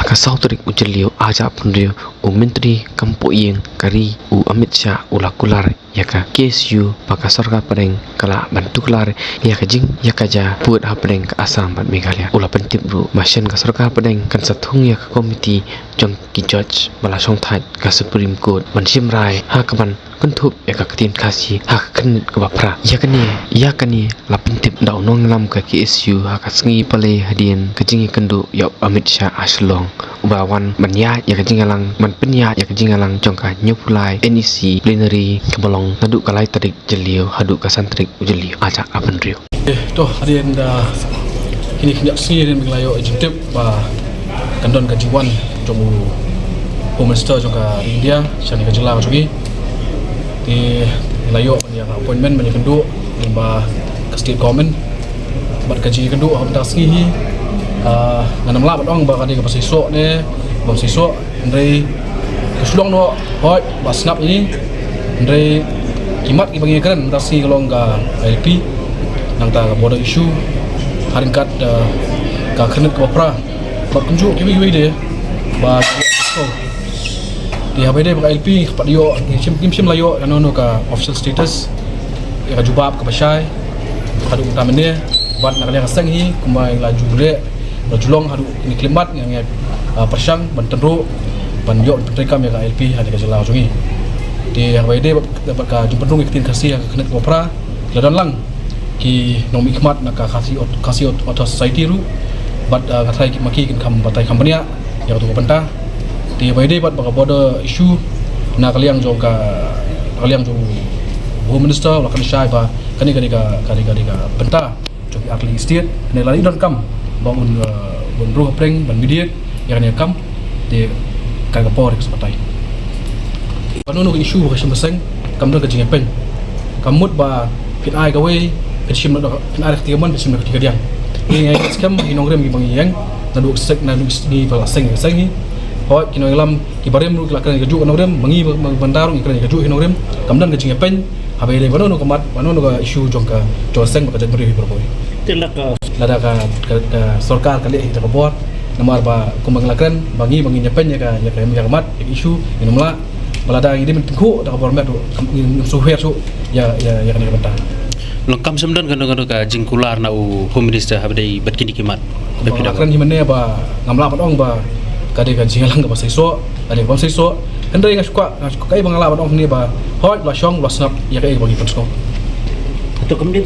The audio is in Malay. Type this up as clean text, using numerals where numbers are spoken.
Kasau tarik ujelio aja punrio menteri kampoyeng kari Amit Shah ulakular yaka KSU baka sarga padeng kala bantu kelar yaka jing yaka ja buat padeng ke Assam bat Meghalaya ula pentip ru masyan ka sarga padeng kan satung yaka komiti jong ki judge bala song thai ka Supreme Court ban simrai ha kaban kentup yaka ketin kasi ha kenit ke bapra yakani la pentip da onong lam ka KSU ha kasngi pale hadien kejing kendu ya Amit Shah aslong ubawan banya ya kejingalang man penya ya kejingalang jongka nyupulai NEC plenary kebalong naduk kalai tarik jelio haduk kasantrik ujelio aja apan rio toh hadien da kini sini dan menglayo ejentip ba kandon kajiwan jomu Home Minister jongka India syani kajela jogi di layo yang appointment banyak kendu ba ke state government bat kaji kendu hamta ski nanam lap dong bakal di kapasiso ne bom siso ndai kesulong no hot basnap ini ndai kimat ibagi keren tasi kalau enggak LP nang ta border issue haringkat ka kena ke opera bat kunjuk kiwi deh ba di HBD bak LP pat dio sim layo kanono ka official status ya jubab ke pasai kadu utamanya bat nak lihat seng hi kumai laju le Julong hadu ini klimat yang persang bantenru ban yo pentekam ya ka LP hadi ka jelau jungi di HWD dapat ka jumpenrung ikitin kasih yang kena opera ladan lang ki nom ikmat nak kasih auto society ru bat ngatai maki kin kam batai company ya tu pentah di HWD bat baka border issue na kaliang jo ka kaliang jo Home Minister lakan syai ba kani ka pentah joki akli state ne lali don kam bangun bonruh prank ban midiet yang kam di kagapor kesempatan. Panu isu kasih meseng kam dah kejeng pen. Kamut ba pin ai gawe kesim nak pin ai ketigaman kesim nak ketiga diang. Ini ai skam hinongrem gi bangi yang nadu sek nadu di balaseng ni. Hoi kino lam ibarem ru kelakan keju hinongrem bangi bandaru ikran keju hinongrem kam dan kejeng pen. Habe le panu kamat panu isu jongka joseng bakajan beri berboy. Tilak Lada ka sorkar kali kita kabor nomor ba kumanglakan bangi nyepen ya ka mat isu nomla balada ini mentengku da kabor met suher su ya kana bentang lengkap semdan kan ka jingkular na Home Minister habdai batkini kimat kumanglakan himane ba ngamla padong ba kade kan singalang ka pasaiso ade bang saiso hendai ngasuka kai bangala padong ni ba hot la syong la snap ya kai bagi pensko atau kemudian